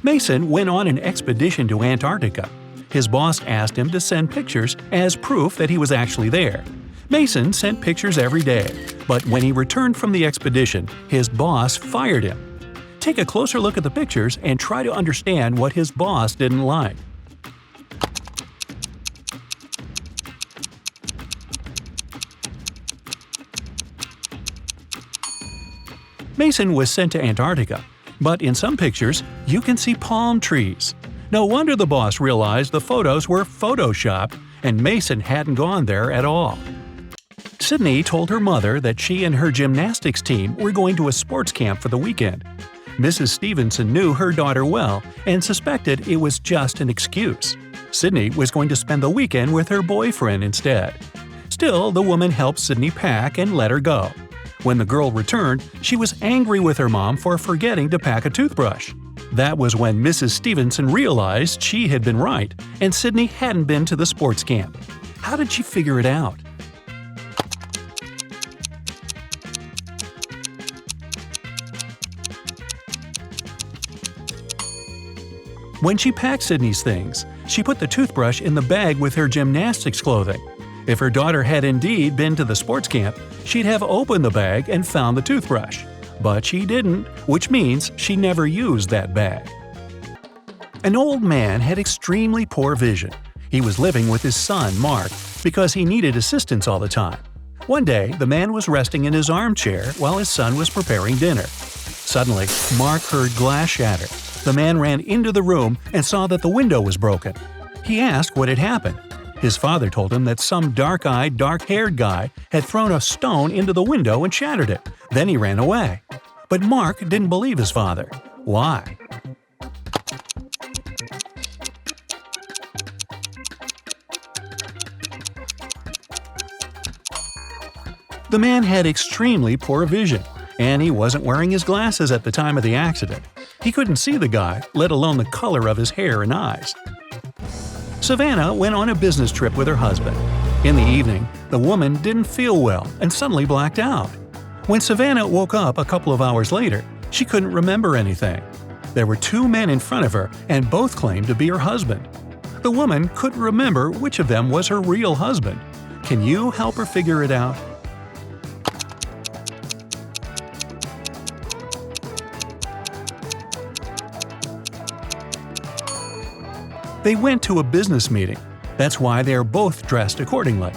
Mason went on an expedition to Antarctica. His boss asked him to send pictures as proof that he was actually there. Mason sent pictures every day, but when he returned from the expedition, his boss fired him. Take a closer look at the pictures and try to understand what his boss didn't like. Mason was sent to Antarctica, but in some pictures, you can see palm trees. No wonder the boss realized the photos were photoshopped and Mason hadn't gone there at all. Sydney told her mother that she and her gymnastics team were going to a sports camp for the weekend. Mrs. Stevenson knew her daughter well and suspected it was just an excuse. Sydney was going to spend the weekend with her boyfriend instead. Still, the woman helped Sydney pack and let her go. When the girl returned, she was angry with her mom for forgetting to pack a toothbrush. That was when Mrs. Stevenson realized she had been right, and Sydney hadn't been to the sports camp. How did she figure it out? When she packed Sydney's things, she put the toothbrush in the bag with her gymnastics clothing. If her daughter had indeed been to the sports camp, she'd have opened the bag and found the toothbrush. But she didn't, which means she never used that bag. An old man had extremely poor vision. He was living with his son, Mark, because he needed assistance all the time. One day, the man was resting in his armchair while his son was preparing dinner. Suddenly, Mark heard glass shatter. The man ran into the room and saw that the window was broken. He asked what had happened. His father told him that some dark-eyed, dark-haired guy had thrown a stone into the window and shattered it. Then he ran away. But Mark didn't believe his father. Why? The man had extremely poor vision, and he wasn't wearing his glasses at the time of the accident. He couldn't see the guy, let alone the color of his hair and eyes. Savannah went on a business trip with her husband. In the evening, the woman didn't feel well and suddenly blacked out. When Savannah woke up a couple of hours later, she couldn't remember anything. There were two men in front of her and both claimed to be her husband. The woman couldn't remember which of them was her real husband. Can you help her figure it out? They went to a business meeting. That's why they are both dressed accordingly.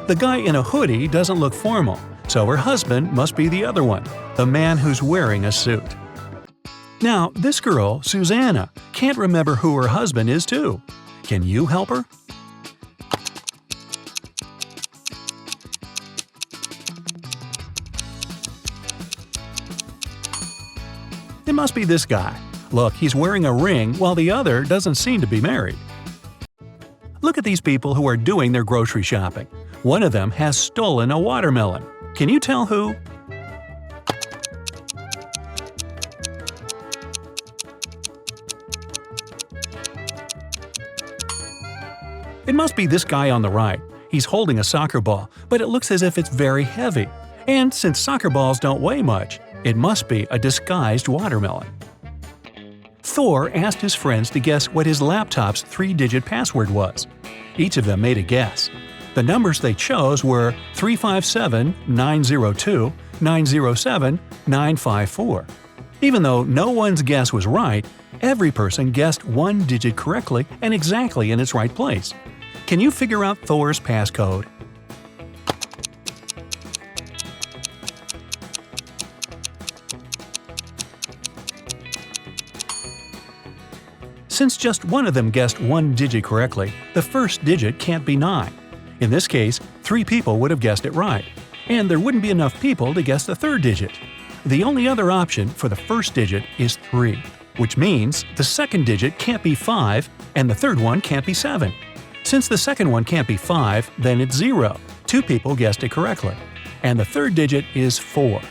The guy in a hoodie doesn't look formal, so her husband must be the other one, the man who's wearing a suit. Now, this girl, Susanna, can't remember who her husband is too. Can you help her? It must be this guy. Look, he's wearing a ring while the other doesn't seem to be married. Look at these people who are doing their grocery shopping. One of them has stolen a watermelon. Can you tell who? It must be this guy on the right. He's holding a soccer ball, but it looks as if it's very heavy. And since soccer balls don't weigh much, it must be a disguised watermelon. Thor asked his friends to guess what his laptop's 3-digit password was. Each of them made a guess. The numbers they chose were 357-902-907-954. Even though no one's guess was right, every person guessed one digit correctly and exactly in its right place. Can you figure out Thor's passcode? Since just one of them guessed one digit correctly, the first digit can't be 9. In this case, 3 people would have guessed it right, and there wouldn't be enough people to guess the third digit. The only other option for the first digit is 3, which means the second digit can't be 5 and the third one can't be 7. Since the second one can't be 5, then it's 0. 2 people guessed it correctly. And the third digit is 4.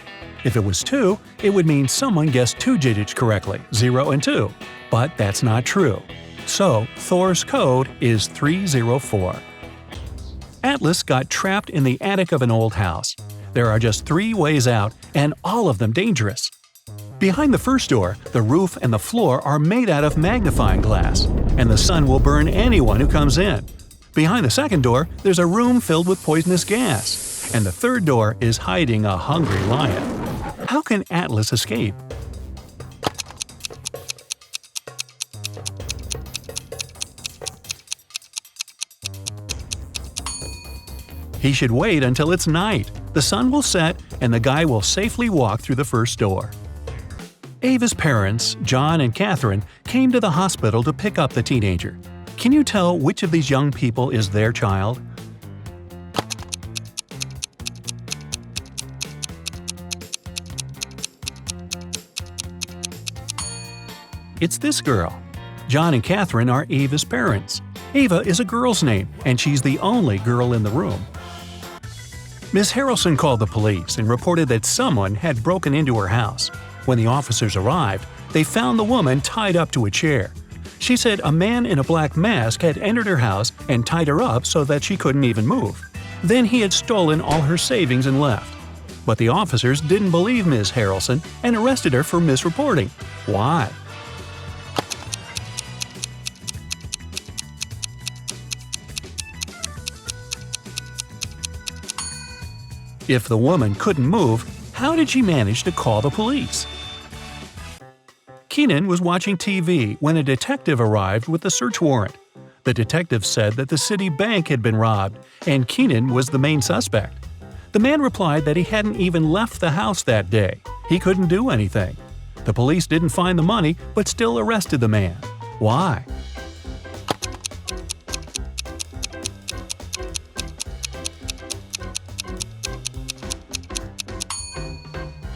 If it was 2, it would mean someone guessed 2 digits correctly, 0 and 2. But that's not true. So, Thor's code is 304. Atlas got trapped in the attic of an old house. There are just 3 ways out, and all of them dangerous. Behind the first door, the roof and the floor are made out of magnifying glass, and the sun will burn anyone who comes in. Behind the second door, there's a room filled with poisonous gas, and the third door is hiding a hungry lion. How can Atlas escape? He should wait until it's night. The sun will set, and the guy will safely walk through the first door. Ava's parents, John and Catherine, came to the hospital to pick up the teenager. Can you tell which of these young people is their child? It's this girl. John and Catherine are Ava's parents. Ava is a girl's name, and she's the only girl in the room. Ms. Harrelson called the police and reported that someone had broken into her house. When the officers arrived, they found the woman tied up to a chair. She said a man in a black mask had entered her house and tied her up so that she couldn't even move. Then he had stolen all her savings and left. But the officers didn't believe Ms. Harrelson and arrested her for misreporting. Why? If the woman couldn't move, how did she manage to call the police? Keenan was watching TV when a detective arrived with a search warrant. The detective said that the city bank had been robbed, and Keenan was the main suspect. The man replied that he hadn't even left the house that day. He couldn't do anything. The police didn't find the money, but still arrested the man. Why?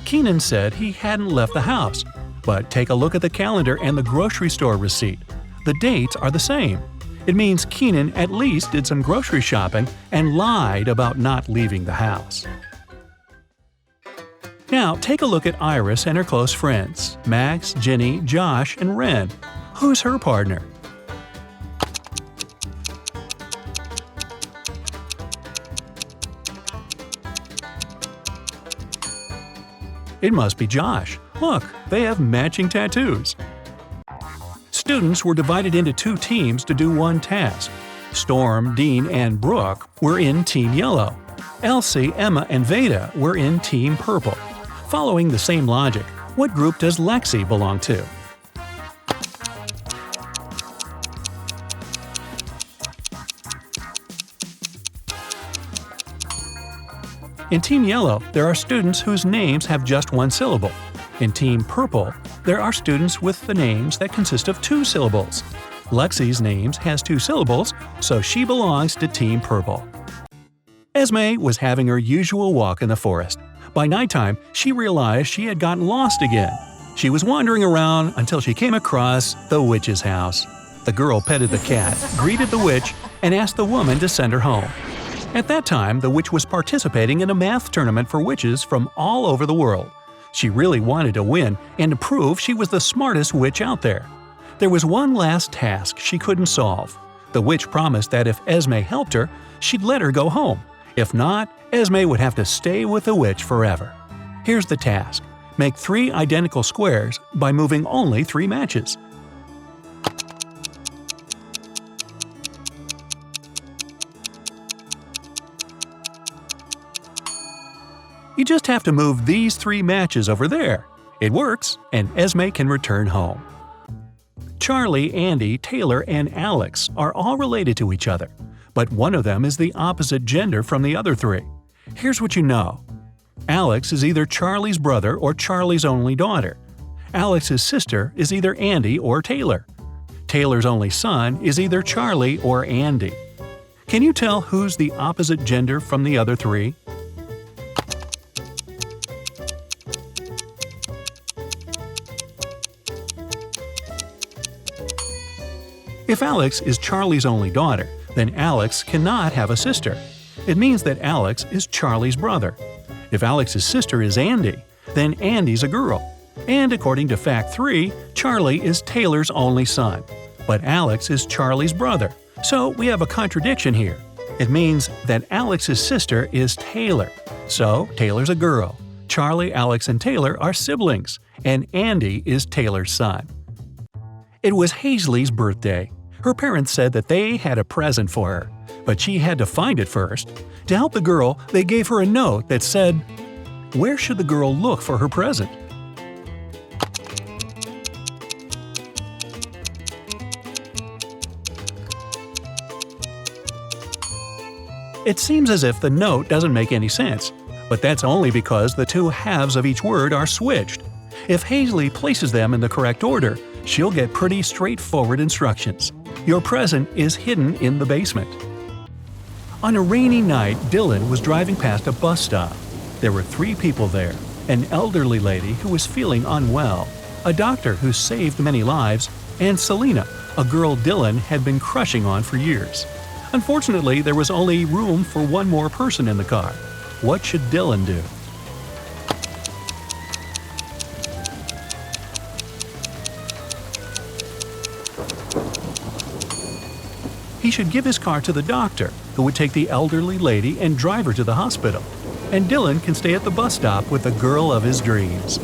Keenan said he hadn't left the house, but take a look at the calendar and the grocery store receipt. The dates are the same. It means Keenan at least did some grocery shopping and lied about not leaving the house. Now take a look at Iris and her close friends, Max, Ginny, Josh, and Ren. Who's her partner? It must be Josh. Look, they have matching tattoos. Students were divided into two teams to do one task. Storm, Dean, and Brooke were in Team Yellow. Elsie, Emma, and Veda were in Team Purple. Following the same logic, what group does Lexi belong to? In Team Yellow, there are students whose names have just one syllable. In Team Purple, there are students with the names that consist of two syllables. Lexi's name has two syllables, so she belongs to Team Purple. Esme was having her usual walk in the forest. By nighttime, she realized she had gotten lost again. She was wandering around until she came across the witch's house. The girl petted the cat, greeted the witch, and asked the woman to send her home. At that time, the witch was participating in a math tournament for witches from all over the world. She really wanted to win and to prove she was the smartest witch out there. There was one last task she couldn't solve. The witch promised that if Esme helped her, she'd let her go home. If not, Esme would have to stay with the witch forever. Here's the task. Make 3 identical squares by moving only 3 matches. You just have to move these 3 matches over there. It works, and Esme can return home. Charlie, Andy, Taylor, and Alex are all related to each other, but one of them is the opposite gender from the other 3. Here's what you know. Alex is either Charlie's brother or Charlie's only daughter. Alex's sister is either Andy or Taylor. Taylor's only son is either Charlie or Andy. Can you tell who's the opposite gender from the other 3? If Alex is Charlie's only daughter, then Alex cannot have a sister. It means that Alex is Charlie's brother. If Alex's sister is Andy, then Andy's a girl. And according to Fact 3, Charlie is Taylor's only son. But Alex is Charlie's brother. So we have a contradiction here. It means that Alex's sister is Taylor. So Taylor's a girl. Charlie, Alex, and Taylor are siblings, and Andy is Taylor's son. It was Hazley's birthday. Her parents said that they had a present for her, but she had to find it first. To help the girl, they gave her a note that said, "Where should the girl look for her present?" It seems as if the note doesn't make any sense, but that's only because the two halves of each word are switched. If Hazley places them in the correct order, she'll get pretty straightforward instructions. Your present is hidden in the basement. On a rainy night, Dylan was driving past a bus stop. There were 3 people there: an elderly lady who was feeling unwell, a doctor who saved many lives, and Selena, a girl Dylan had been crushing on for years. Unfortunately, there was only room for one more person in the car. What should Dylan do? He should give his car to the doctor, who would take the elderly lady and drive her to the hospital. And Dylan can stay at the bus stop with the girl of his dreams.